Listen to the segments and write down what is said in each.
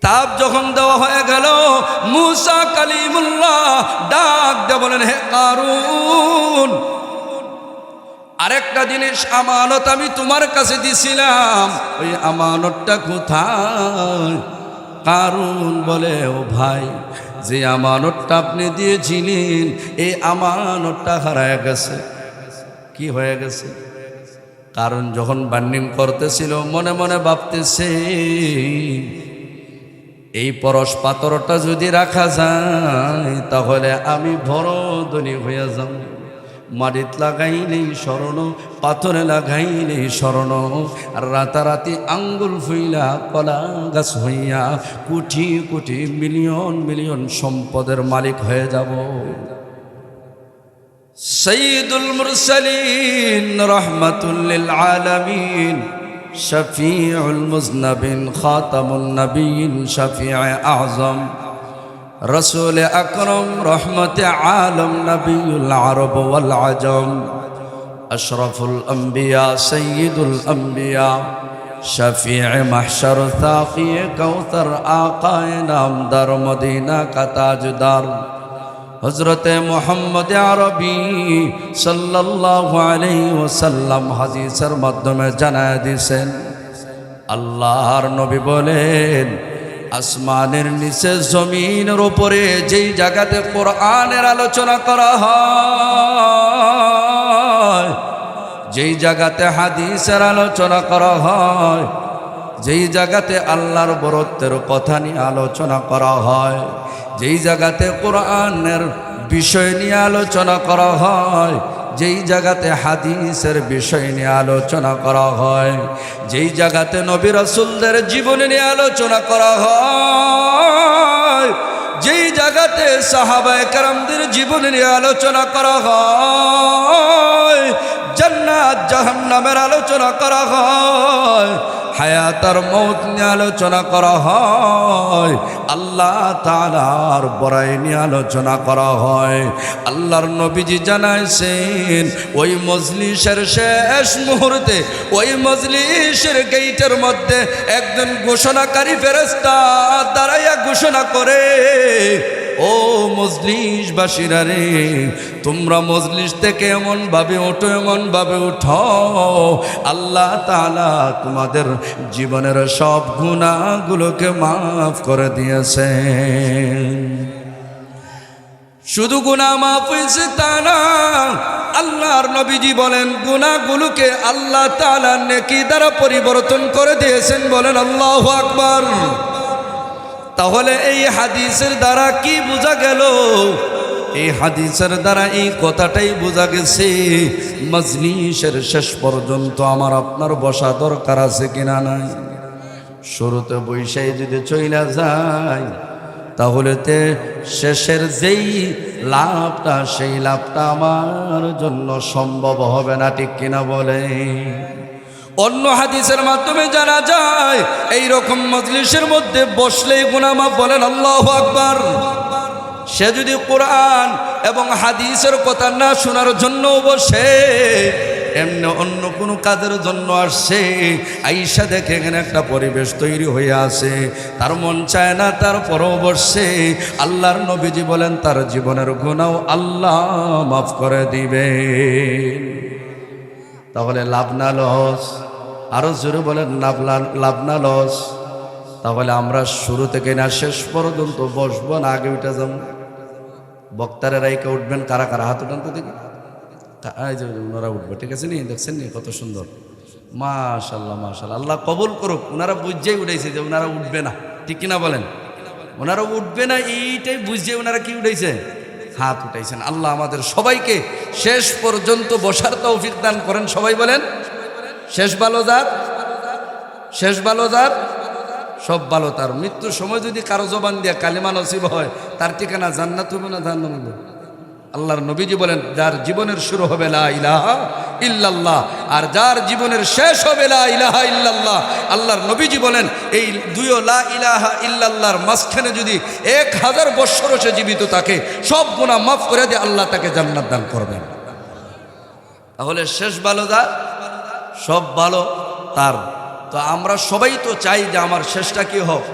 কিতাব যখন দেওয়া হয়ে গেল, মূসা কালিমুল্লাহ ডাক দিয়ে বলেন, হে কারুন, আরেকটা জিনিস আমানত আমি তোমার কাছে দিছিলাম, ওই আমানতটা কোথায়? কারুন বলে, ও ভাই, যে আমানতটা আপনি দিয়েছিলেন এই আমানতটা হারায় গেছে। কি হয়ে গেছে? কারণ যখন বার্নিং করতেছিল মনে মনে ভাবতেছে, এই পরশ পাথরটা যদি রাখা যায় তাহলে আমি বড় ধনী হইয়া যাব। মাটিত লাগাইলেই স্মরণ, পাথরে লাগাইলেই স্মরণ, আর রাতারাতি আঙ্গুল ফুইলা কলা গাছ হইয়া কোটি কোটি মিলিয়ন মিলিয়ন সম্পদের মালিক হয়ে যাব। সাইয়্যিদুল মুরসালিন রাহমাতুল লিল আলামিন, শফিউল মুজনবিন, খাতামুন নবিয়্যিন, শফিয়ে আযম, রসুল আকরম, রহমতে আলম, নবিউল আরব ওয়াল আজম, আশরাফুল আম্বিয়া, সাইয়্যিদুল আম্বিয়া, শফিয়ে মাহশর, সাকিয়ে কৌসর, আকায়ে নামদার, মদিনা কা তাজদার, হযরত মুহাম্মদ আরবি সাল্লাল্লাহু আলাইহি ওয়াসাল্লাম হাদিসের মাধ্যমে জানায় দিয়েছেন, আল্লাহর নবী বলেন, আসমানের নিচে জমিনের উপরে যেই জায়গাতে কোরআনের আলোচনা করা হয়, যেই জায়গাতে হাদিসের আলোচনা করা হয়, যেই জায়গাতে আল্লাহর বরত্বের কথা নিয়ে আলোচনা করা হয়, যেই জায়গাতে কোরআনের বিষয় নিয়ে আলোচনা করা হয়, যেই জায়গাতে হাদিসের বিষয় নিয়ে আলোচনা করা হয়, যেই জায়গাতে নবী রাসূলদের জীবন নিয়ে আলোচনা করা হয়, যেই জায়গাতে সাহাবায়ে কেরামদের জীবন নিয়ে আলোচনা করা হয়, জান্নাত জাহান্নামের আলোচনা করা হয়, হায়াত আর মৌত নিয়ে আলোচনা করা হয়, আল্লাহ তাআলার বড়াই নিয়ে আলোচনা করা হয়, আল্লাহর নবীজি জানাইছেন, ওই মজলিসের শেষ মুহূর্তে, ওই মজলিসের গেইটের মধ্যে একজন ঘোষণাকারী ফেরেশতা দাঁড়াইয়া ঘোষণা করে, ও মজলিসবাসীরা রে, তোমরা মজলিস থেকে এমন ভাবে ওঠো, এমন ভাবে উঠো, আল্লাহ তাআলা তোমাদের জীবনের সব গুনাহগুলোকে মাফ করে দিয়েছেন। শুধু গুনাহ মাফ হয়েছে তা না, আল্লাহর নবীজি বলেন গুনাহগুলোকে আল্লাহ তাআলা নেকি দ্বারা পরিবর্তন করে দিয়েছেন। বলেন আল্লাহু আকবার। তাহলে এই হাদিসের দ্বারা কি বোঝা গেল? এই হাদিসের দ্বারা এই কথাটাই বোঝা গেছে, মজলিসের শেষ পর্যন্ত আমার আপনার বসা দরকার আছে কিনা নাই। শুরুতে বৈশাই যদি চইলা যায় তাহলে তে শেষের যেই লাভটা, সেই লাভটা আমার জন্য সম্ভব হবে না, ঠিক কিনা বলে? অন্য হাদিসের মাধ্যমে জানা যায় এই রকম মজলিসের মধ্যে বসলেই গুনাহ মাফ। বলেন আল্লাহু আকবার। সে যদি কোরআন এবং হাদিসের কথা না শোনার জন্য বসে, এমনি অন্য কোনো কাজের জন্য আসছে, আইসা দেখে এখানে একটা পরিবেশ তৈরি হয়ে আছে, তার মন চায় না, তারপরেও বসছে, আল্লাহর নবীজি বলেন তার জীবনের গুনাহ আল্লাহ মাফ করে দিবে। তাহলে লাভ না লস? আরো জোরে বলেন, লাভ না লস? তাহলে আমরা শুরু থেকে না শেষ পর্যন্ত বসবো না আগে উঠে যাব? বক্তারে রাইকে উঠবেন কারা কারা? হাত উঠান তো দেখি। ওনারা উঠবে, ঠিক আছে নি? দেখছেন নি কত সুন্দর? মাশাল্লাহ মাশাল্লাহ, আল্লাহ কবুল করুক। ওনারা বুঝেই উঠেছে যে ওনারা উঠবে না, ঠিক কিনা বলেন? ওনারা উঠবে না এইটাই বুঝে ওনারা কি উঠেছে? হাত উঠাইছেন। আল্লাহ আমাদের সবাইকে শেষ পর্যন্ত বসার তৌফিক দান করেন। সবাই বলেন শেষ ভালো যার, শেষ ভালো যার, সব ভালো তার। মৃত্যুর সময় যদি কারো জবান দিয়ে কালিমা নসিব হয়, তার ঠিকানা জান্নাত হবে না জাহান্নাম হবে? আল্লাহর নবীজি বলেন যার জীবনের শুরু হবে লা ইলাহা ইল্লাল্লাহ, আর যার জীবনের শেষ হবে লা ইলাহা ইল্লাল্লাহ, আল্লাহর নবীজি বলেন এই দুইও লা ইলাহা ইল্লাল্লাহর মাঝখানে যদি 1000 বৎসরও সে জীবিত থাকে, সব গুনাহ মাফ করে দিয়ে আল্লাহ তাকে জান্নাত দান করবেন। তাহলে শেষ ভালো যার, সব ভালো তার। তো আমরা সবাই তো চাই যে আমার শেষটা কি হোক?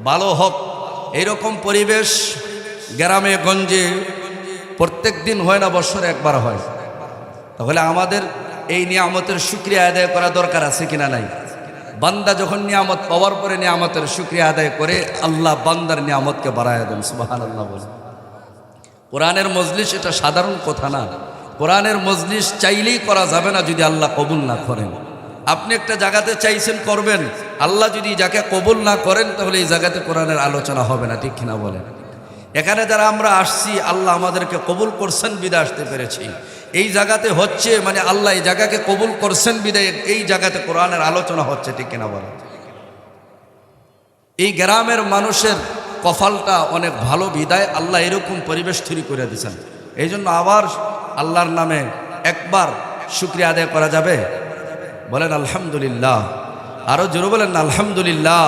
ভালো হোক। এইরকম পরিবেশ গ্রামে গঞ্জে প্রত্যেক দিন হয় না, বছরে একবার হয়। তাহলে আমাদের এই নিয়ামতের শুকরিয়া আদায় করা দরকার আছে কিনা নাই? বান্দা যখন নিয়ামত পাওয়ার পরে নিয়ামতের শুকরিয়া আদায় করে, আল্লাহ বান্দার নিয়ামতকে বাড়ায় দেন। সুবহানাল্লাহ বলে। কোরআনের মজলিস এটা সাধারণ কথা না। কোরআনের মজলিস চাইলেই করা যাবে না যদি আল্লাহ কবুল না করেন। আপনি একটা জায়গাতে চাইছেন করবেন, আল্লাহ যদি যাকে কবুল না করেন তাহলে এই জায়গাতে কোরআনের আলোচনা হবে না, ঠিক কিনা বলেন? এখানে যারা আমরা আসছি, আল্লাহ আমাদেরকে কবুল করছেন বিদায় আসতে পেরেছি। এই জায়গাতে হচ্ছে মানে আল্লাহ এই জায়গাকে কবুল করছেন বিদায় এই জায়গাতে কোরআনের আলোচনা হচ্ছে, ঠিক কিনা বলেন? এই গ্রামের মানুষের কপালটা অনেক ভালো বিদায় আল্লাহ এরকম পরিবেশ তৈরি করে দিয়েছেন। এই জন্য আবার আল্লাহর নামে একবার শুকরিয়া আদায় করা যাবে? বলেন আলহামদুলিল্লাহ। আরও জোরে বলেন না আলহামদুলিল্লাহ।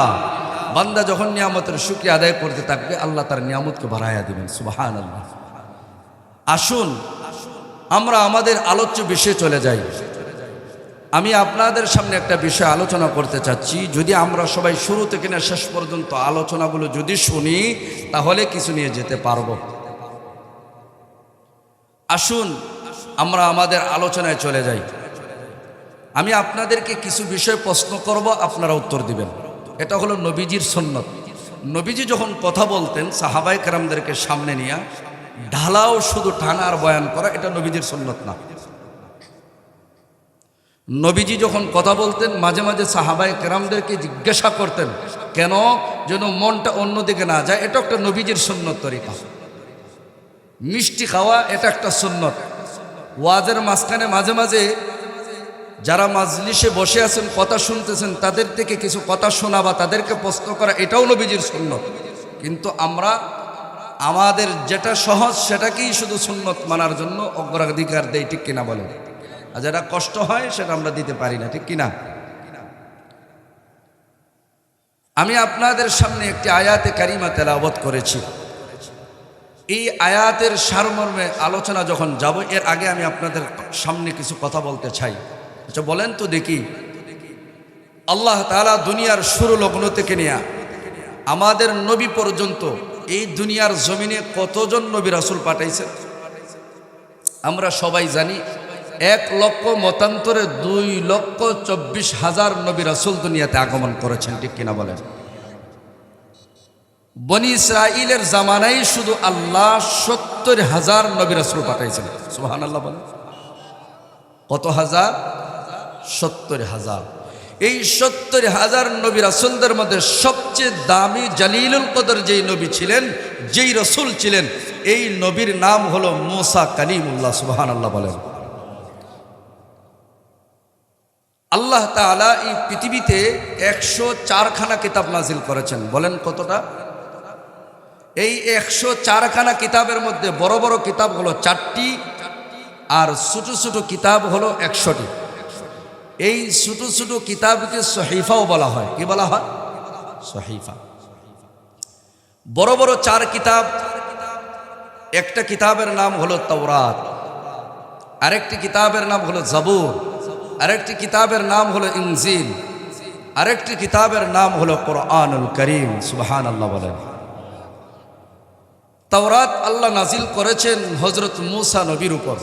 বান্দা যখন নিয়ামতের শুকরিয়া আদায় করতে থাকবে, আল্লাহ তার নিয়ামতকে বাড়াইয়া দিবেন। সুবহানাল্লাহ। আসুন আমরা আমাদের আলোচ্য বিষয়ে চলে যাই। আমি আপনাদের সামনে একটা বিষয় আলোচনা করতে চাচ্ছি। যদি আমরা সবাই শুরু থেকে না শেষ পর্যন্ত আলোচনাগুলো যদি শুনি, তাহলে কিছু নিয়ে যেতে পারবো। আসুন আমরা আমাদের আলোচনায় চলে যাই। আমি আপনাদেরকে কিছু বিষয় প্রশ্ন করব, আপনারা উত্তর দিবেন। এটা হলো নবীজির সুন্নত। নবীজি যখন কথা বলতেন সাহাবায়ে কেরামদেরকে সামনে নিয়ে ঢালাও শুধু টানা আর বয়ান করা, এটা নবীজির সুন্নত না। নবীজি যখন কথা বলতেন মাঝে মাঝে সাহাবায়ে কেরামদেরকে জিজ্ঞাসা করতেন কেন, যেন মনটা অন্যদিকে না যায়। এটা একটা নবীজির সুন্নত তরিকা। মিষ্টি খাওয়া এটা একটা সুন্নত। ওয়াজের মাঝখানে মাঝে মাঝে যারা মাজলিসে বসে আছেন কথা শুনতেছেন, তাদের থেকে কিছু কথা শোনা বা তাদেরকে প্রশ্ন করা, এটাও নবীজির সুন্নত। কিন্তু আমরা আমাদের যেটা সহজ সেটাকেই শুধু সুন্নত মানার জন্য অগ্রাধিকার দেই, ঠিক কিনা বলেন? আর যেটা কষ্ট হয় সেটা আমরা দিতে পারি না, ঠিক কিনা? আমি আপনাদের সামনে একটি আয়াতে কারিমা তেলাওয়াত করেছি। এই আয়াতের সারমর্মে আলোচনা যখন যাব, এর আগে আমি আপনাদের সামনে কিছু কথা বলতে চাই। আচ্ছা বলেন তো দেখি, আল্লাহ তাআলা দুনিয়ার শুরু লগ্ন থেকে নিয়ে আমাদের নবী পর্যন্ত এই দুনিয়ার জমিনে কতজন নবী রাসূল পাঠাইছেন? আমরা সবাই জানি 1 লক্ষ মতান্তরে 2,24,000 নবী রাসূল দুনিয়াতে আগমন করেছেন, ঠিক কিনা বলেন? বনি ইসরাইলের জামানায় শুধু আল্লাহ 70,000 নবী রাসূল পাঠাইছেন। সুবহানাল্লাহ বলেন। কত হাজার? 70,000। এই 70,000 নবী রাসূলদের মধ্যে সবচেয়ে দামি জালিলুল কদর যেই নবী ছিলেন, যেই রাসূল ছিলেন, এই নবীর নাম হলো মুসা কালিমুল্লাহ। সুবহানাল্লাহ বলেন। আল্লাহ তাআলা এই পৃথিবীতে 104খানা কিতাব নাজিল করেছেন। বলেন কতটা? এই 104খানা কিতাবের মধ্যে বড় বড় কিতাব হলো 4টি, আর ছোট ছোট কিতাব হলো 100টি। এই ছোট ছোট কিতাবকে সহিফাও বলা হয়। কি বলা হয়? সহিফা। বড় বড় 4 কিতাব, একটা কিতাবের নাম হলো তাওরাত, আরেকটি কিতাবের নাম হলো জাবুর, আরেকটি কিতাবের নাম হলো ইনজিল, আরেকটি কিতাবের নাম হলো কোরআনুল কারীম। সুবহানাল্লাহ বলেন। তাওরাত আল্লাহ নাজিল করেছেন হযরত মুসা নবীর উপর,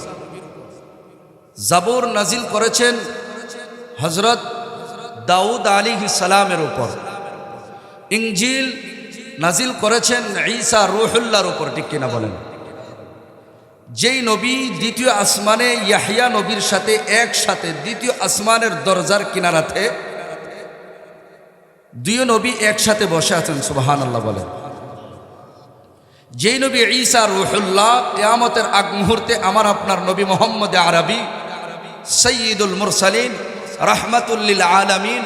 জাবুর নাজিল করেছেন হযরত দাউদ আলাইহিস সালামের উপর, ইনজিল নাজিল করেছেন ঈসা রূহুল্লাহর উপর, ঠিক কিনা বলেন? যেই নবী দ্বিতীয় আসমানে ইয়াহইয়া নবীর সাথে একসাথে দ্বিতীয় আসমানের দরজার কিনারাতে 2 নবী একসাথে বসে আছেন। সুবহানাল্লাহ বলেন। যেই নবী ঈসা রূহুল্লাহ, কিয়ামতের আগ মুহূর্তে আমার আপনার নবী মুহাম্মদ আরবি, সাইয়্যিদুল মুরসালিন, রাহমাতুল লিল আলামিন,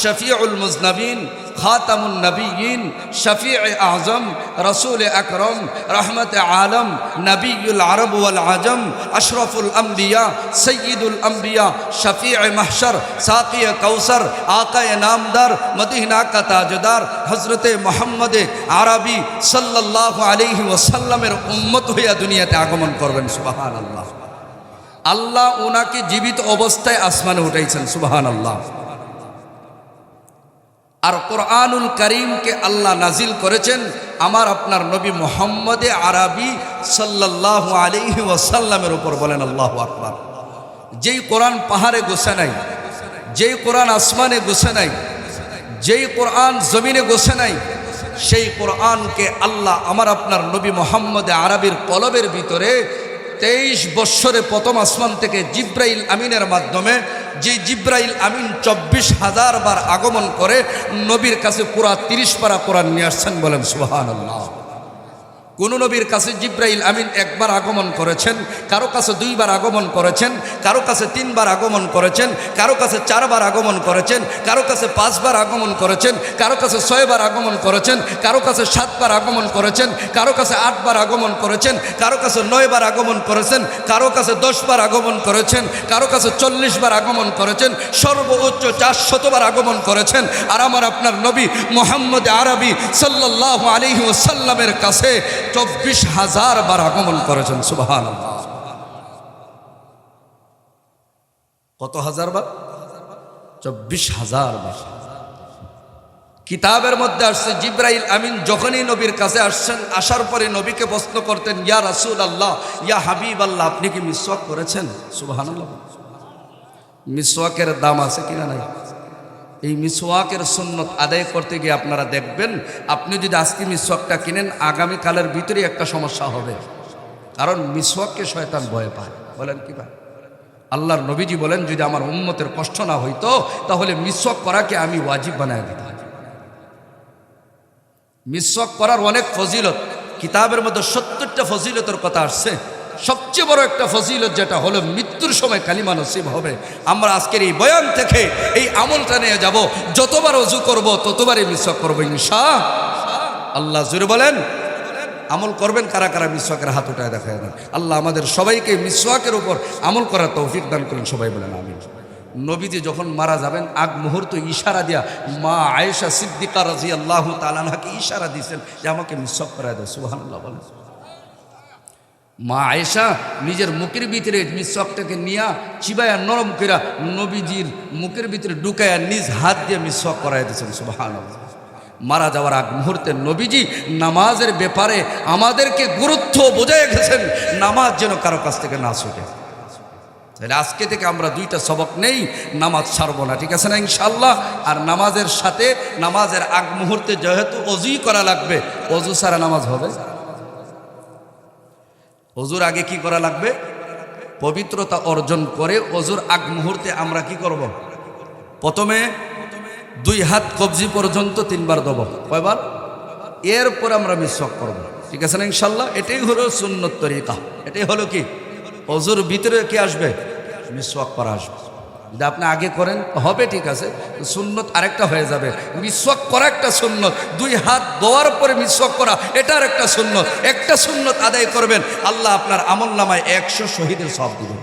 শফিউল মুজনবিন, খাতামুন নবিয়্যিন, শফিউ আযম, রাসূল আকরাম, রহমত আলম, নবিয়ুল আরব ওয়াল আজম, আশরাফুল আম্বিয়া, সাইয়্যিদুল আম্বিয়া, শফিউ মাহশর, সাকি কাউসার, আকায়ে নামদার, মদিনা কা তাজদার হযরত মুহাম্মদ আরবি সাল্লাল্লাহু আলাইহি ওয়াসাল্লামের উম্মত হইয়া দুনিয়াতে আগমন করবেন। সুবহানাল্লাহ। আল্লাহ ওনাকে জীবিত অবস্থায় আসমানে উঠাইছেন। সুবহানাল্লাহ। আর কোরআনুল কারীমকে আল্লাহ নাজিল করেছেন আমার আপনার নবী মুহাম্মদে আরবি সাল্লাল্লাহু আলাইহি ওয়াসাল্লামের উপর। বলেন আল্লাহু আকবার। যেই কোরআন পাহাড়ে গোছে নাই, যেই কোরআন আসমানে গোছে নাই, যেই কোরআন জমিনে গোছে নাই, সেই কোরআনকে আল্লাহ আমার আপনার নবী মুহাম্মদে আরবির কলবের ভিতরে 23 বৎসরে প্রথম আসমান থেকে জিব্রাইল আমিনের মাধ্যমে, যে জিব্রাইল আমিন 24,000 বার আগমন করে নবীর কাছে পুরা 30 পারা কোরআন নিয়ে আসছেন। বলেন সুবহানাল্লাহ। কোন নবীর কাছে জিব্রাইল আমিন একবার আগমন করেছেন, কারো কাছে 2 বার আগমন করেছেন, কারো কাছে 3 বার আগমন করেছেন, কারো কাছে 4 বার আগমন করেছেন, কারো কাছে 5 বার আগমন করেছেন, কারো কাছে 6 বার আগমন করেছেন, কারো কাছে 7 বার আগমন করেছেন, কারো কাছে 8 বার আগমন করেছেন, কারো কাছে 9 বার আগমন করেছেন, কারো কাছে 10 বার আগমন করেছেন, কারো কাছে 40 বার আগমন করেছেন, সর্বোচ্চ 400 বার আগমন করেছেন। আর আমার আপনার নবী মুহাম্মদ আরবি সাল্লাল্লাহু আলাইহি ওয়াসাল্লামের কাছে 24,000 বার আগমন করেছেন। সুবহানাল্লাহ। কত হাজার বার? 24,000 বার। কিতাবের মধ্যে আসছে জিব্রাইল আমিন যখনই নবীর কাছে আসছেন, আসার পরে নবীকে প্রশ্ন করতেন, ইয়া রাসূলুল্লাহ, ইয়া হাবিবাল্লাহ, আপনি কি মিসওয়াক করেছেন? সুবহানাল্লাহ। মিসওয়াকের দাম আছে কিনা নাই? এই মিসওয়াকের সুন্নত আদায় করতে গিয়ে আপনারা দেখবেন, আপনি যদি আজকে মিসওয়াকটা কিনেন, আগামীকালের ভিতরে একটা সমস্যা হবে। কারণ মিসওয়াককে শয়তান ভয় পায়। বলেন কি ভাই? আল্লাহর নবীজি বলেন, যদি আমার উম্মতের কষ্ট না হইতো তাহলে মিসওয়াক করাকে আমি ওয়াজিব বানায় দিতাম। মিসওয়াক করার অনেক ফজিলত, কিতাবের মধ্যে 70টা ফজিলতের কথা আসছে। সবচেয়ে বড় একটা ফজিলত যেটা হলো মৃত্যুর সময় কালিমা নসিব হবে। আমরা আজকের এই বয়ান থেকে এই আমলটা নিয়ে যাব, যতবার ওযু করব ততবারই মিসওয়াক করব ইনশাআল্লাহ। জোরে বলেন। আমল করবেন কারা কারা? মিসওয়াকের হাত উঠায় দেখায় দেন। আল্লাহ আমাদের সবাইকে মিসওয়াকের উপর আমল করার তৌফিক দান করেন। সবাই বলেন আমিন। নবীজি যখন মারা যাবেন আগ মুহূর্ত ইশারা দিয়া মা আয়েশা সিদ্দিকা রাদিয়াল্লাহু তাআলা আনহাকে ইশারা দিয়েছেন যে আমাকে মিসওয়াক করায় দাও। সুবহানাল্লাহ বলেন। মা আয়েশা নিজের মুখের ভিতরে মিসওয়াকটাকে নিয়ে চিবায়া নরম কইরা নবীজির মুখের ভিতরে ঢুকায়া নিজ হাত দিয়ে মিসওয়াক করায় দিয়েছেন। সুবহানাল্লাহ। মারা যাওয়ার আগ মুহূর্তে নবীজি নামাজের ব্যাপারে আমাদেরকে গুরুত্ব বোঝায় গেছেন, নামাজ যেন কারো কাছ থেকে না ছুটে। তাহলে আজকে থেকে আমরা 2টা সবক নেই, নামাজ ছাড়বো না, ঠিক আছে না ইনশাআল্লাহ। আর নামাজের সাথে নামাজের আগ মুহূর্তে যেহেতু অজুই করা লাগবে, অজু ছাড়া নামাজ হবে? অজুর আগে কি করা লাগবে? পবিত্রতা অর্জন করে অজুর আগ মুহূর্তে আমরা কি করব? প্রথমে 2 হাত কবজি পর্যন্ত 3 বার দেব। কয়বার? এরপর আমরা মিসওয়াক করব, ঠিক আছে না ইনশাআল্লাহ। এটাই হলো সুন্নত তরিকা। এটাই হলো কি, অজুর ভিতরে কি আসবে? মিসওয়াক করা আসবে। যদি আপনি আগে করেন হবে, ঠিক আছে, সুন্নত আরেকটা হয়ে যাবে। মিসওয়াক করা একটা সুন্নত, 2 হাত ধোয়ার পরে মিসওয়াক করা এটার একটা সুন্নত। একটা সুন্নত আদায় করবেন, আল্লাহ আপনার আমল নামায় 100 শহীদের সওয়াব দিবেন।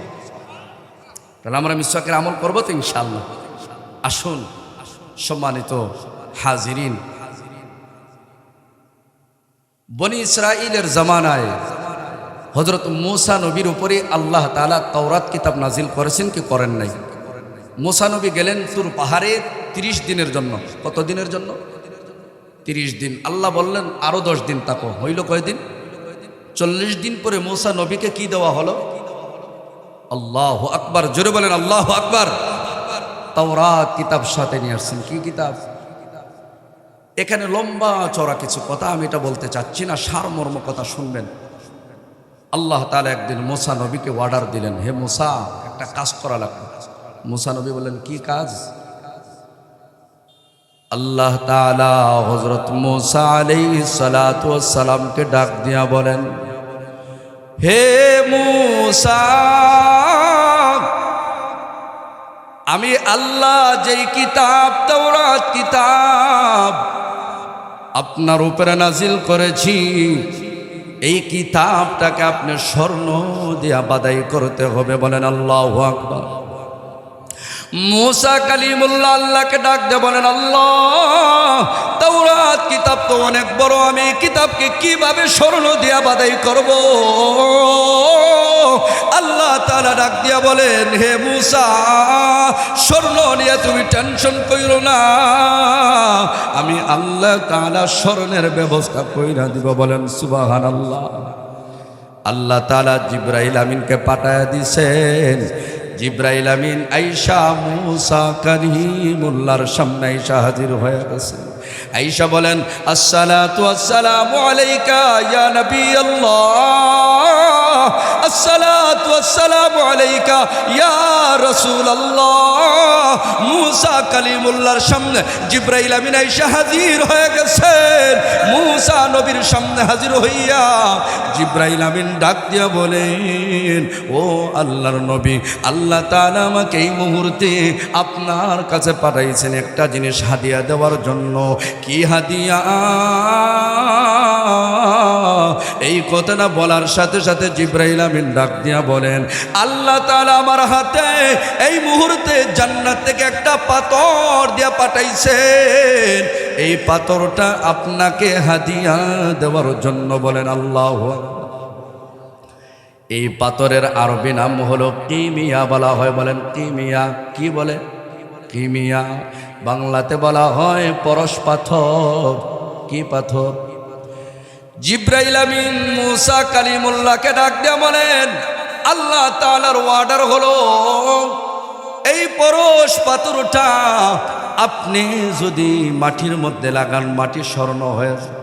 তাহলে আমরা মিসওয়াকের আমল করবো তো ইনশাআল্লাহ। আসুন সম্মানিত হাজিরিন, বনি ইসরাইলের জামানায় হযরত মূসা নবীর উপরে আল্লাহ তাআলা তাওরাত কিতাব নাজিল করেছেন কি করেন নাই? মূসা নবী গেলেন তুর পাহাড়ে 30 দিনের জন্য। কত দিনের জন্য? 30 দিন। আল্লাহ বললেন আরো 10 দিন থাকো। হইল কয়দিন? 40 দিন পরে মূসা নবীকে কি দেওয়া হলো? আল্লাহু আকবার। জোরে বলেন আল্লাহু আকবার। তাওরাত কিতাব সাথে নিয়ে আসছেন। কি কিতাব? এখানে লম্বা চড়া কিছু কথা আমি এটা বলতে চাচ্ছি না, সারমর্ম কথা শুনবেন। আল্লাহ তাআলা একদিন মূসা নবীকে অর্ডার দিলেন, হে মূসা, একটা কাজ করা লাগবে। মূসা নবী বললেন কি কাজ? আল্লাহ তাআলা হযরত মূসা আলাইহিস সালাতু ওয়াস সালামকে ডাক দিয়া বলেন, হে মূসা, আমি আল্লাহ যেই কিতাব তাওরাত কিতাব আপনার উপরে নাজিল করেছি, এই কিতাবটাকে আপনি স্বর্ণ দিয়া বাদাই করতে হবে। বলেন আল্লাহু আকবার। মূসা কালিমুল্লাহ আল্লাহকে ডাক দিয়ে বলেন, আল্লাহ, তাওরাত কিতাব তো অনেক বড়, আমি কিতাবকে কিভাবে স্বর্ণ দিয়া বাদাই করব? আল্লাহ তাআলা ডাক দিয়া বলেন, হে মূসা, স্বর্ণ নিয়ে তুমি টেনশন কইরো না, আমি আল্লাহ তাআলা স্বর্ণের ব্যবস্থা কইরা দিব। বলেন সুবহানাল্লাহ। আল্লাহ তাআলা জিবরাইল আমিনকে পাঠায়া দিছেন। জিবরাইল আমিন আয়েশা মূসা কালিমুল্লাহর সামনে আয়েশা হাজির হয়ে গেছে। আয়েশা বলেন, আসসালাতু আসসালামু আলাইকা ইয়া নবী আল্লাহ, আসসালাতু আসসালামু আলাইকা ইয়া রাসূলুল্লাহ। মূসা কালিমুল্লাহর সামনে জিবরাইল আমিন আয়েশা হাজির হয়ে গেছেন। মূসা নবীর সামনে হাজির হইয়া জিবরাইল আমিন ডাক দিয়া বলেন, ও আল্লাহর নবী, আল্লাহ তাআলা আমাকে এই মুহূর্তে আপনার কাছে পাঠাইছেন একটা জিনিস হাদিয়া দেওয়ার জন্য। কি হাদিয়া? এই কথাটা বলার সাথে সাথে জিবরাইল আমিন ডাক দিয়া বলেন, আল্লাহ তাআলা আমার হাতে এই মুহূর্তে জান্নাত থেকে একটা পাথর দিয়া পাঠাইছেন। এই পাথরটা আপনাকে হাদিয়া দেওয়ার জন্য। বলেন আল্লাহু আকবার। এই পাথরের আরবি নাম হলো কিমিয়া বলা হয়। বলেন কিমিয়া। কি বলে? কিমিয়া। বাংলাতে বলা হয় পরশ পাথর। কি পাথর? জিবরাইল আমিন মূসা কালিমুল্লাহকে ডাক দিয়া বলেন, আল্লাহ তাআলার ওয়ার্ডার হলো এই পরশ পাথরটা আপনি যদি মাটির মধ্যে লাগান, মাটি স্বর্ণ হয়ে যায়।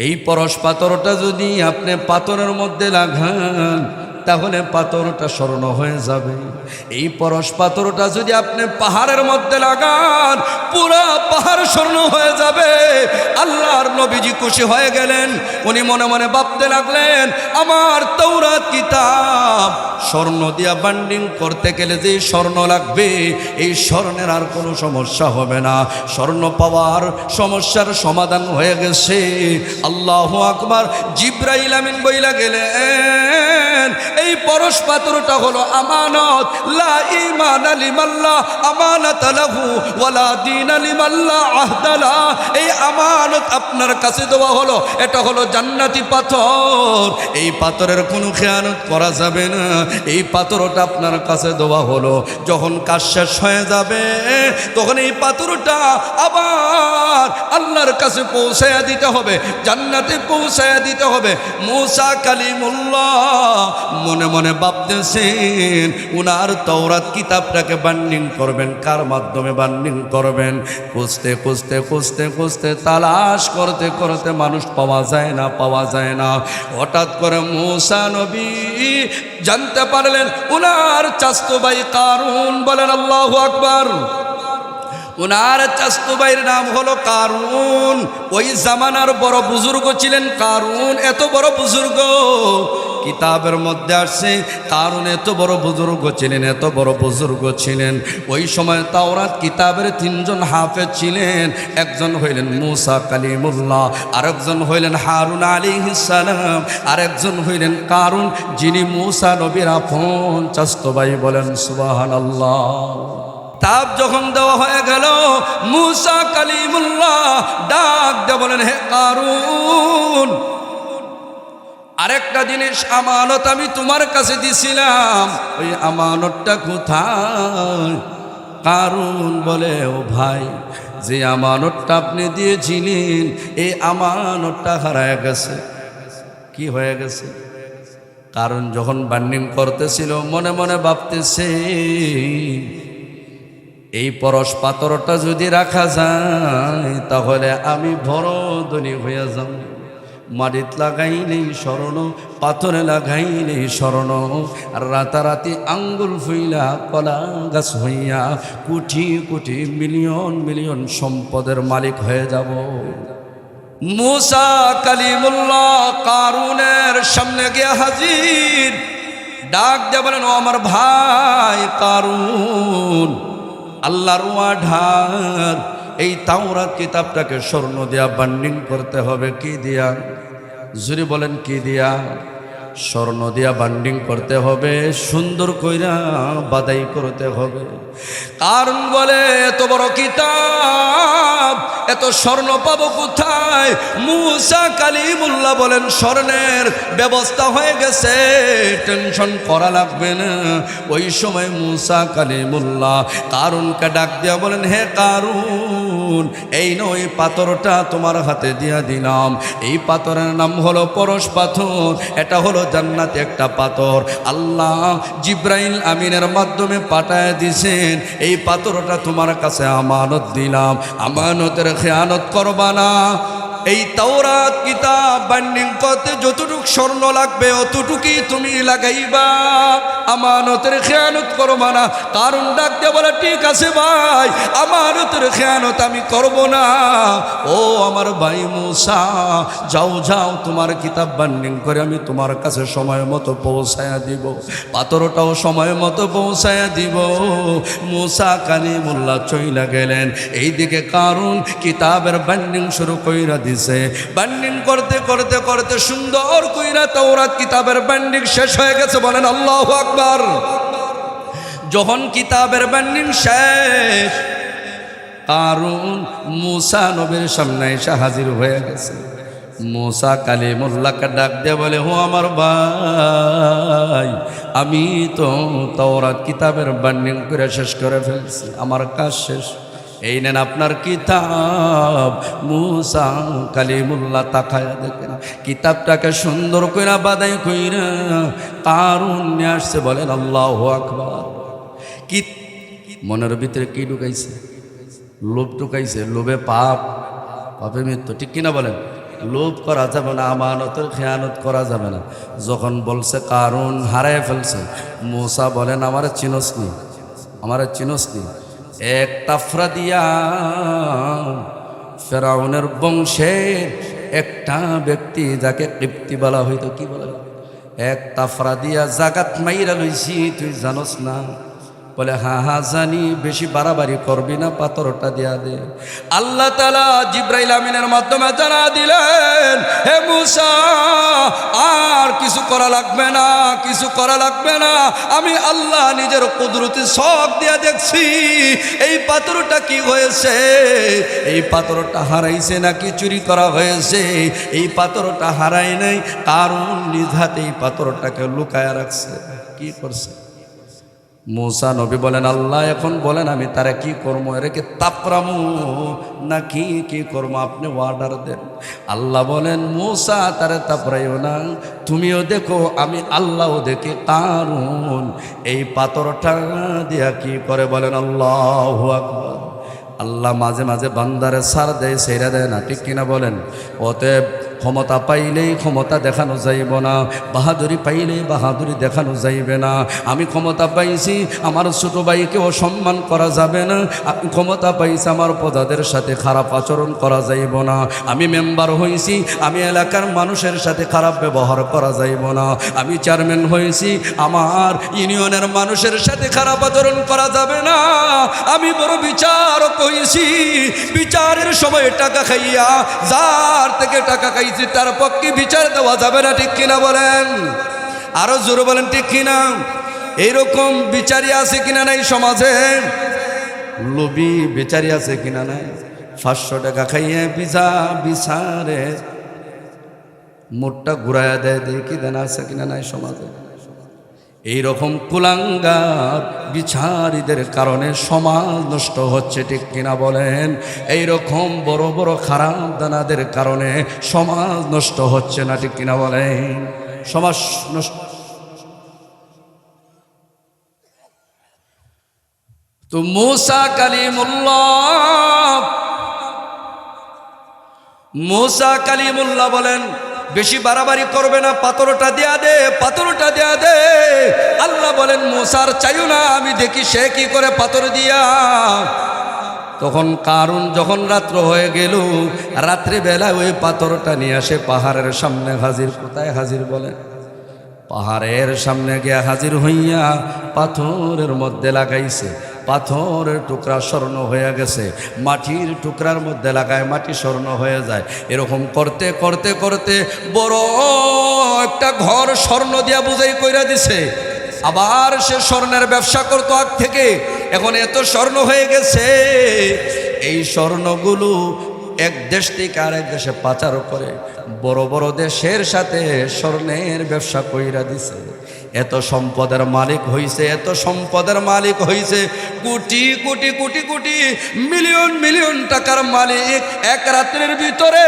এই পরশ পাথরটা যদি আপনি পাথরের মধ্যে লাগান, তাহলে পাথরটা স্বর্ণ হয়ে যাবে। এই পরশ পাথরটা যদি আপনি পাহাড়ের মধ্যে লাগান, পুরা পাহাড় স্বর্ণ হয়ে যাবে। আল্লাহর নবীজি খুশি হয়ে গেলেন। উনি মনে মনে ভাবতে লাগলেন, আমার তাওরাত কিতাব স্বর্ণ দিয়া বান্ডিং করতে গেলে যে স্বর্ণ লাগবে, এই স্বর্ণের আর কোনো সমস্যা হবে না। স্বর্ণ পাওয়ার সমস্যার সমাধান হয়ে গেছে। আল্লাহু আকবার। জিবরাইল আমিন বইলা গেলেন, এই পরশ পাথরটা হলো আমানত। লা ঈমানা লিমাল্লাহ আমানাত লাহু ওয়ালা দীনা লিমাল্লাহ আহদালা। এই আমানত আপনার কাছে দেওয়া হলো। এটা হলো জান্নাতি পাথর। এই পাথরের কোনো খেয়ানত করা যাবে না। এই পাথরটা আপনার কাছে দেওয়া হলো। যখন কাজ শেষ হয়ে যাবে, তখন এই পাথরটা আবার আল্লাহর কাছে পৌঁছায়া দিতে হবে, জান্নাতে পৌঁছায়া দিতে হবে। মূসা কালিমুল্লাহ মনে মনে ভাবতেছেন, উনার তাওরাত কিতাবটাকে বান্ডিং করবেন, কার মাধ্যমে বান্ডিং করবেন? খুঁজতে খুঁজতে খুঁজতে খুঁজতে তালাশ করতে করতে মানুষ পাওয়া যায় না, পাওয়া যায় না। হঠাৎ করে মূসা নবী জানতে পারলেন উনার চাচতো ভাই কারুন। বলেন আল্লাহু আকবার। উনার চাচতো ভাইয়ের নাম হলো কারুন। ওই জামানার বড় বুজুর্গ ছিলেন কারুন। এত বড় বুজুর্গ কিতাবের মধ্যে আসছে, কারুন এত বড় বুজুর্গ ছিলেন, এত বড় বুজুর্গ ছিলেন। ওই সময় তাওরাত কিতাবের 3 জন হাফেজ ছিলেন। একজন হইলেন মূসা কালিমুল্লাহ, আরেকজন হইলেন হারুন আলাইহিস সালাম, আরেকজন হইলেন কারুন, যিনি মূসা নবীর আপন চাচতো ভাই। বলেন সুবহানাল্লাহ। তাব যখন দেওয়া হয়ে গেল, মূসা কালিমুল্লাহ ডাক দিয়ে বলেন, হে কারুন, আরেকটা জিনিস আমানত আমি তোমার কাছে দিছিলাম, ওই আমানতটা কোথায়? কারুন বলে, ও ভাই, যে আমানতটা আপনি দিয়েছিলেন, এই আমানতটা হারায় গেছে। কি হয়ে গেছে? কারণ যখন বান্ডিং করতেছিল মনে মনে ভাবতেছে, এই পরশ পাথরটা যদি রাখা যায় তাহলে আমি বড় ধনী হইয়া যাব। মাটিত লাগাইলেই স্বর্ণ, পাথরে লাগাইলেই স্বর্ণ, আর রাতারাতি আঙ্গুল ফুইলা কলা গাছ হইয়া কোটি কোটি মিলিয়ন মিলিয়ন সম্পদের মালিক হয়ে যাব। মূসা কালিমুল্লাহ কারুনের সামনে গিয়ে হাজির। ডাক দিয়ে বলেন, ও আমার ভাই কারুন, আল্লাহর ওয়ার্ডার, এই তাওরাত কিতাবটাকে স্বর্ণ দিয়া বান্ডিং করতে হবে। কি দিয়া? জুরি বলেন, কি দিয়া? স্বর্ণ দিয়া বান্ডিং করতে হবে, সুন্দর কইরা বাদাই করতে হবে। কারণ বলে এত বড় কিতাব, এত স্বর্ণ পাবো কোথায়? মুসা কালিমুল্লাহ বলেন স্বর্ণের ব্যবস্থা হয়ে গেছে, টেনশন করা লাগবে না। ওই সময় মুসা কালিমুল্লাহ কারুনকে ডাক দিয়া বলেন, হে কারুন, এই নয় পাথরটা তোমার হাতে দিয়া দিলাম। এই পাথরের নাম হলো পরশ পাথর। এটা হলো জান্নাতে একটা পাথর, আল্লাহ জিব্রাইল আমিনের মাধ্যমে পাঠায় দিছেন। এই পাথরটা তোমার কাছে আমানত দিলাম, আমানতের খেয়ানত করবা না। এই তাওরাত কিতাব বাইন্ডিং করতে যতটুক স্বর্ণ লাগবে অতটুকুই তুমি লাগাইবা, আমানতের খেয়ানত করবা না। কারণ ডাক দিয়ে বলে, ঠিক আছে ভাই, আমানতের খেয়ানত আমি করব না। ও আমার ভাই মুসা, যাও যাও, তোমার কিতাব বাইন্ডিং করে আমি তোমার কাছে সময় মতো পৌঁছায়া দিব, পাথরটাও সময় মতো পৌঁছায়া দিব। মুসা কালিমুল্লাহ চইলা গেলেন। এইদিকে কারণ কিতাবের বাইন্ডিং শুরু কইরা দিছে। বাইন্ডিং করতে করতে করতে সুন্দর কইরা তাওরাত কিতাবের বাইন্ডিং শেষ হয়ে গেছে। বলেন আল্লাহু আকবার। যখন কিতাবের বাইন্ডিং শেষ, কারণ মুসা নবীর সামনে এসে হাজির হয়ে গেছে। মুসা কালিমুল্লাহকে ডাক দিয়ে বলে, ও আমার ভাই, আমি তো তাওরাত কিতাবের বাইন্ডিং করে শেষ করে ফেলছি, আমার কাজ শেষ, এই নেন আপনার কিতাব। মুসা কালিমুল্লাহ তাকায়া দেখেন কিতাবটাকে সুন্দর কইরা বাদাই কইরা কারুন নিয়ে আসছে। বলেন আল্লাহু আকবার। কি মনের ভিতরে কি ঢুকাইছে? লোভ ঢুকাইছে। লোভে পাপ, পাপে মৃত্যু, ঠিক কিনা বলেন? লোভ করা যাবে না, আমানতের খেয়ানত করা যাবে না। যখন বলছে কারুন হারায় ফেলছে, মুসা বলেন, আমার চিনস নি, আমার চিনস নি? এক তাফরা দিয়া ফেরাউনের বংশের একটা ব্যক্তি যাকে কিপ্তি বলা হইতো, কি বলা, এক তাফরা দিয়া জাগাত মাইরা লইছি, তুই জানোস না? বলে, হ্যাঁ হ্যাঁ জানি, বেশি বাড়াবাড়ি করবি না, পাথরটা দিয়া দে। আল্লাহ তাআলা জিব্রাইল আমিনের মাধ্যমে জানা দিলেন, হে মুসা, আর কিছু করা লাগবে না, কিছু করা লাগবে না। আমি আল্লাহ নিজের কুদরতি চোখ দিয়া দেখছি এই পাথরটা কি হয়েছে। এই পাথরটা হারাইছে নাকি চুরি করা হয়েছে? এই পাথরটা হারাই নাই, কারণ নিজ হাতে এই পাথরটাকে লুকায়া রাখছে। কি করছে? মুসা নবী বলেন, আল্লাহ এখন বলেন আমি তারা কি করবো, এটাকে তাপরামু নাকি কি করবো, আপনি অর্ডার দেন। আল্লাহ বলেন, মুসা তারা তাপরাইও না, তুমিও দেখো, আমি আল্লাহও দেখি। কারণ এই পাথরটা দিয়া কি করে? বলেন আল্লাহু আকবার। আল্লাহ মাঝে মাঝে বান্দারে ছাড় দেয়, ছেড়ে দেয় না, ঠিক কিনা বলেন? অতএব ক্ষমতা পাইলেই ক্ষমতা দেখানো যাইব না, বাহাদুরি পাইলেই বাহাদুরি দেখানো যাইবে না। আমি ক্ষমতা পাইছি, আমার ছোট ভাইকে অসম্মান করা যাবে না। আমি ক্ষমতা পাইছি, আমার প্রজাদের সাথে খারাপ আচরণ করা যাইব না। আমি মেম্বার হয়েছি, আমি এলাকার মানুষের সাথে খারাপ ব্যবহার করা যাইব না। আমি চেয়ারম্যান হয়েছি, আমার ইউনিয়নের মানুষের সাথে খারাপ আচরণ করা যাবে না। আমি বড় বিচারক হয়েছি, বিচারের সময় টাকা খাইয়া যার থেকে টাকা খাই তার পক্ষে বিচার দেওয়া যাবে না, ঠিক কিনা বলেন? আরো জোরে বলেন, ঠিক কিনা? এইরকম বিচারি আছে কিনা নাই সমাজে? লোভী বিচারি আছে কিনা নাই? 500 টাকা খাইয়ে বিচারে মোটটা ঘুরাইয়া দেয়, দেখি দেন আছে কিনা নাই সমাজে? এইরকম কুলাঙ্গার বিচারীদের কারণে সমাজ নষ্ট হচ্ছে, ঠিক কিনা বলেন? এইরকম বড় বড় খারাপ দানাদের কারণে সমাজ নষ্ট হচ্ছে না, ঠিক কিনা বলেন? সমাজ নষ্ট। তো মুসা কালিমুল্লাহ বলেন, বেশি বাড়াবাড়ি করবে না, পাথরটা দেয়া দে, পাথরটা দেয়া দে। আল্লাহ বলেন, মুসার চাইও না, আমি দেখি সে কি করে পাথর দিয়া। তখন কারুন যখন রাত্র হয়ে গেল, রাত্রিবেলা ওই পাথরটা নিয়ে আসে পাহাড়ের সামনে হাজির। কোথায় হাজির বলেন? পাহাড়ের সামনে গিয়া হাজির হইয়া পাথরের মধ্যে লাগাইছে। পাথরের টুকরা স্বর্ণ হয়ে গেছে, মাটির টুকরার মধ্যে লাগায় মাটি স্বর্ণ হয়ে যায়। এরকম করতে করতে করতে বড় একটা ঘর স্বর্ণ দিয়া বুঝাই কইরা দিছে। আবার সে স্বর্ণের ব্যবসা করতো আগ থেকে, এখন এত স্বর্ণ হয়ে গেছে, এই স্বর্ণগুলো এক দেশ থেকে আরেক দেশে পাচার করে বড় বড় দেশের সাথে স্বর্ণের ব্যবসা কইরা দিছে। এত সম্পদের মালিক হইছে, এত সম্পদের মালিক হইছে, কোটি কোটি কোটি কোটি মিলিয়ন মিলিয়ন টাকার মালিক এক রাত্রের ভিতরে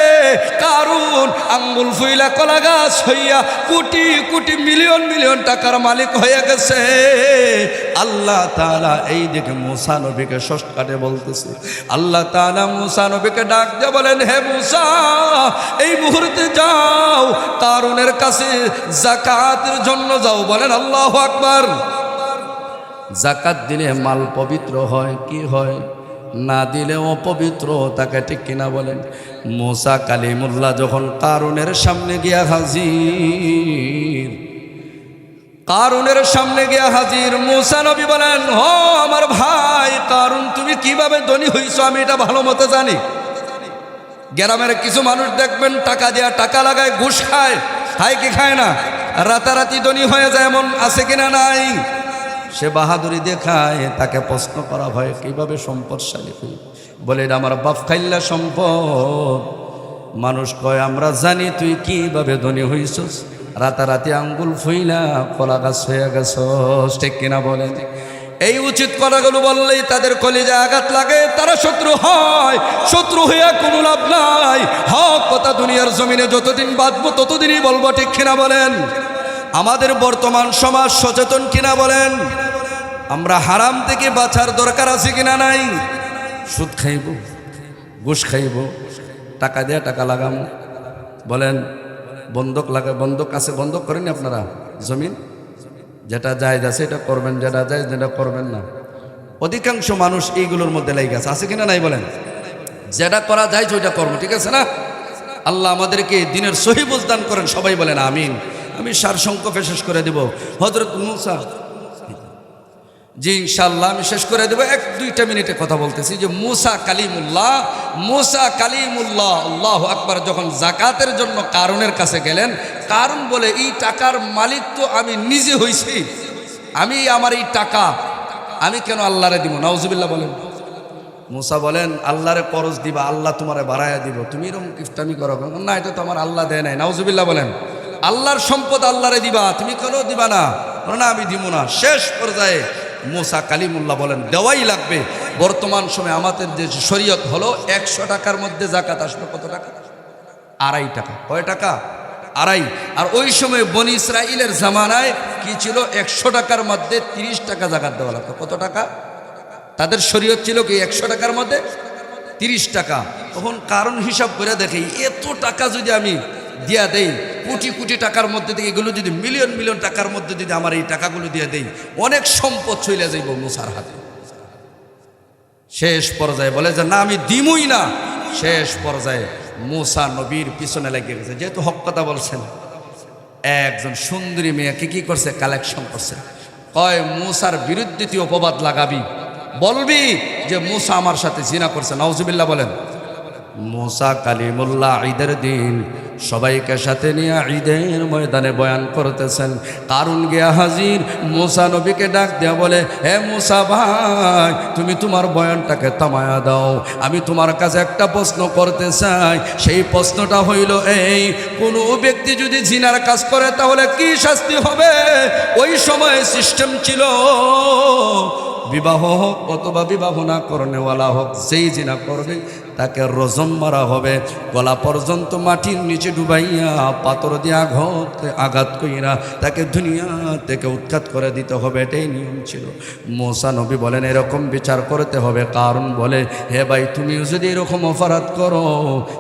কারুন আঙ্গুল ফুইলা কলা গাছ হইয়া কোটি কোটি মিলিয়ন মিলিয়ন টাকার মালিক হয়ে গেছে। আল্লাহ তাআলা এই দিকে মুসা নবীকে শর্টকাটে বলতেছে, আল্লাহ তাআলা মুসা নবীকে ডাক দিয়ে বলেন, হে মুসা, এই মুহূর্তে যাও কারুনের কাছে যাকাতের জন্য যাও। বলেন আল্লাহু আকবার। যাকাত দিলে মাল পবিত্র হয়, কি হয়? না দিলে অপবিত্র তাকে, ঠিক কিনা বলেন? মুসা কালিমুল্লাহ যখন কারুনের সামনে গিয়া হাজির, কারুনের সামনে গিয়া হাজির, মুসা নবী বলেন, ও আমার ভাই কারুন, তুমি কিভাবে ধনী হইছো আমি এটা ভালো মতো জানি। গ্রামের কিছু মানুষ দেখবেন টাকা দেয়া টাকা লাগায় ঘুষ খায়, খায় কি খায় না? রাতারাতি ধনী হয়ে যায়, এমন আছে কিনা? নাই। সে বাহাদুরি দেখায়, তাকে প্রশ্ন করা হয় কিভাবে সম্পদশালী হই? বলে এটা আমার বাপ খাইল্লা সম্পদ। মানুষ কয় আমরা জানি তুই কিভাবে ধনী হইছস, রাতারাতি আঙ্গুল ফুইলা কলা গাছ হয়ে গেছস, ঠিক কিনা বলেন? এই উচিত কথাগুলো বললেই তাদের কলিজা আঘাত লাগে, তারা শত্রু হয়। শত্রু হইয়া কোনো লাভ নাই। হক কথা দুনিয়ার জমিনে যতদিন বাঁচবো ততদিনই বলবো, ঠিক কিনা বলেন? আমাদের বর্তমান সমাজ সচেতন কিনা বলেন? আমরা হারাম থেকে বাঁচার দরকার আছে কিনা? নাই। সুদ খাইব, ঘুষ খাইব, টাকা দেয়া টাকা লাগাম, বলেন বন্ধক লাগা, বন্ধক আছে, বন্ধক করেন আপনারা? জমিন যেটা জায়েজ আছে এটা করবেন, যেটা জায়েজ যেটা করবেন না। অধিকাংশ মানুষ এইগুলোর মধ্যে লেগে গেছে, আছে কিনা? নাই। বলেন যেটা করা যায় ওইটা করবো, ঠিক আছে না? আল্লাহ আমাদেরকে দিনের সহি বুঝ দান করেন, সবাই বলেন আমিন। আমি সারসংক্ষেপে শেষ করে দেব। হযরত মুসা, জি ইনশাআল্লাহ আমি শেষ করে দেব, 1-2টা মিনিটে কথা বলতেছি। যে মুসা কালিমুল্লাহ, মুসা কালিমুল্লাহ, আল্লাহু আকবার, যখন যাকাতের জন্য কারুনের কাছে গেলেন, কারুন বলে এই টাকার মালিক তো আমি নিজে হইছি, আমি আমার এই টাকা আমি কেন আল্লাহরে দিব? নাউজুবিল্লাহ বলেন। মুসা বলেন আল্লাহরে করজ দিবা, আল্লাহ তোমারে বাড়াইয়া দিব, তুমি এরকম কিফটামি করো না, এটা তো আমার আল্লাহ দেয় নাই। নাউজুবিল্লাহ বলেন। আল্লাহর সম্পদ আল্লাহরে দিবা, তুমি কেন দিবা না? না আমি দিব না। শেষ পর্যায়ে মুসা কালিমুল্লাহ বলেন দেওয়াই লাগবে। বর্তমান সময়ে আমাদের যে শরীয়ত হলো 100 টাকার মধ্যে যাকাত আসবে কত টাকা? 2.5 টাকা। কয় টাকা? 2.5। আর ওই সময় বনি ইসরাইলের জামানায় কি ছিল? 100 টাকার মধ্যে 30 টাকা যাকাত দেওয়া লাগতো। কত টাকা? তাদের শরীয়ত ছিল কি 100 টাকার মধ্যে 30 টাকা। তখন কারণ হিসাব করে দেখি, এত টাকা যদি আমি দিয়া দেই, কোটি কোটি টাকার মধ্যে থেকে এগুলো যদি মিলিয়ন মিলিয়ন টাকার মধ্যে যদি আমার এই টাকাগুলো দিয়ে দেই, অনেক সম্পদ চলে যাইব মুসার হাতে। শেষ পর্যায়ে বলে যে না আমি দিমই না। শেষ পর্যায়ে মুসা নবীর পিছনে লেগে গেছে, যেহেতু হক কথা বলছেন। একজন সুন্দরী মেয়েকে কি করছে? কালেকশন করছে। কয় মুসার বিরুদ্ধে তুই অপবাদ লাগাবি, বলবি যে মুসা আমার সাথে জিনা করছে। নাউজুবিল্লাহ বলেন। মুসা কালিমুল্লাহ ঈদের দিন সবাইকে সাথে নিয়ে ঈদের ময়দানে বয়ান করতেছেন। কারুন গিয়া হাজির, মুসা নবীকে ডাক দেয়া বলে, হে মুসা ভাই, তুমি তোমার বয়ানটাকে থামায়া দাও, আমি তোমার কাছে একটা প্রশ্ন করতে চাই। সেই প্রশ্নটা হইল এই, কোনো ব্যক্তি যদি জিনার কাজ করে তাহলে কি শাস্তি হবে? ওই সময় সিস্টেম ছিল বিবাহ হোক অথবা বিবাহ না করনেওয়ালা হোক, যেই জিনা করবে তাকে রজম মারা হবে, গলা পর্যন্ত মাটির নিচে ডুবাইয়া পাথর দিয়ে আঘাত কইরা তাকে দুনিয়া থেকে উৎখাত করে দিতে হবে, এটাই নিয়ম ছিল। মুসা নবী বলেন এরকম বিচার করতে হবে। কারণ বলে, হে ভাই, তুমিও যদি এরকম অপরাধ করো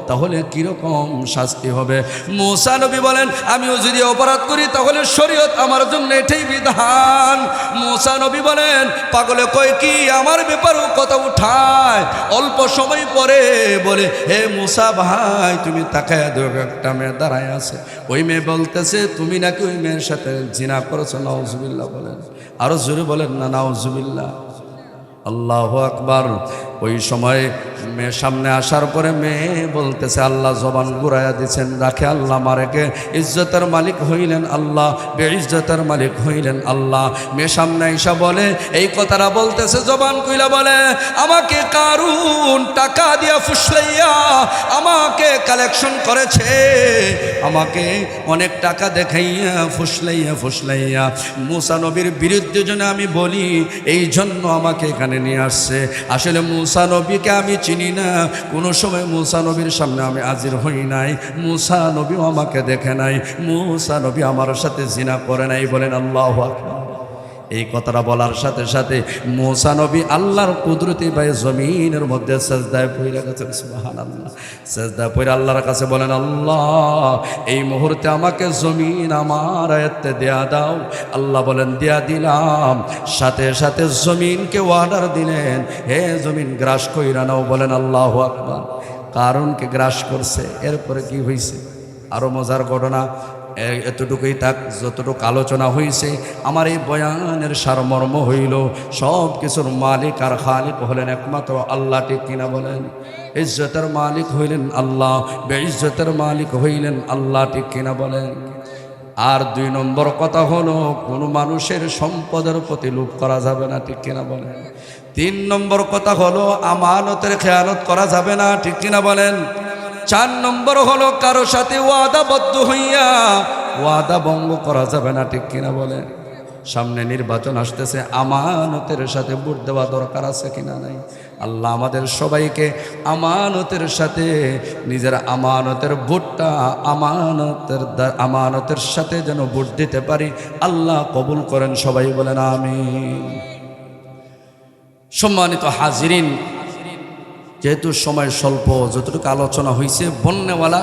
তাহলে কীরকম শাস্তি হবে? মুসা নবী বলেন আমিও যদি অপরাধ করি তাহলে শরীয়ত আমার জন্য এটাই বিধান। মুসা নবী বলেন পাগলে কয় কি আমার ব্যাপারেও কথা উঠায়। অল্প সময় পরে বলে, হে মুসা ভাই, তুমি তাকায় দেখ, একটা মেয়ে দাঁড়ায় আছে, ওই মেয়ে বলতেছে তুমি নাকি ওই মেয়ের সাথে জিনা করেছো। নাউজুবিল্লাহ বলেন। আরো জোরে বলেন না নাউজুবিল্লাহ। আল্লাহু আকবার। ওই সময় মেয়ে সামনে আসার পরে মেয়ে বলতেছে, আল্লাহ জবান ঘুরাইয়া দিচ্ছেন, রাখে আল্লাহ মারেকে। ইজ্জতের মালিক হইলেন আল্লাহ, বেইজ্জতের মালিক হইলেন আল্লাহ। মেয়ে সামনে এসে বলে, এই কথাটা বলতেছে জবান কইলা বলে, আমাকে কারুন টাকা দিয়া ফুসলাইয়া আমাকে কালেকশন করেছে, আমাকে অনেক টাকা দেখাইয়া ফুসলাইয়া মুসা নবীর বিরুদ্ধে যেন আমি বলি, এই জন্য আমাকে এখানে নিয়ে আসছে। আসলে মুসা নবীকে আমি চিনি না, কোনো সময় মুসা নবীর সামনে আমি হাজির হই নাই, মুসা নবীও আমাকে দেখে নাই, মুসা নবী আমার সাথে জিনা করে নাই। বলেন আল্লাহু আকবার। এই কথাটা বলার সাথে সাথে মুসা নবী আল্লাহর কুদরতি ভাই জমিনের মধ্যে সেজদায় পড়ে গেছেন। সুবহানাল্লাহ। সেজদায় পড়ে আল্লাহর কাছে বলেন, আল্লাহ এই মুহূর্তে আমাকে জমিন আমার আয়ত্তে দেয়া দাও। আল্লাহ বলেন, দেয়া দিলাম। সাথে সাথে জমিনকে অর্ডার দিলেন, হে জমিন গ্রাস কইরা নাও। বলেন আল্লাহু আকবার। কারণকে গ্রাস করছে। এরপরে কি হয়েছে? আরো মজার ঘটনা। এতটুকুই থাক, যতটুকু আলোচনা হয়েছে আমার এই বয়ানের সারমর্ম হইল, সব কিছুর মালিক আর খালিক হলেন একমাত্র আল্লাহ। ঠিক কিনা বলেন? ইজ্জতের মালিক হইলেন আল্লাহ, বেইজ্জতের মালিক হইলেন আল্লাহ। ঠিক কিনা বলেন? আর 2 নম্বর কথা হলো, কোনো মানুষের সম্পদের প্রতি লোভ করা যাবে না। ঠিক কিনা বলেন? 3 নম্বর কথা হলো, আমানতের খেয়ানত করা যাবে না। ঠিক কিনা বলেন? 4 নম্বর হলো, কারো সাথে ওয়াদাবদ্ধ হইয়া ওয়াদা ভঙ্গ করা যাবে না। ঠিক কিনা বলেন? সামনে নির্বাচন আসতেছে, আমানতের সাথে ভোট দেওয়া দরকার আছে কিনা নাই? আল্লাহ আমাদের সবাইকে আমানতের সাথে, নিজের আমানতের ভোটটা আমানতের সাথে যেন ভোট দিতে পারি, আল্লাহ কবুল করেন। সবাই বলেন আমিন। সম্মানিত হাজিরিন, যেহেতু সময় স্বল্প, যতটুকু আলোচনা হয়েছে বন্যওয়ালা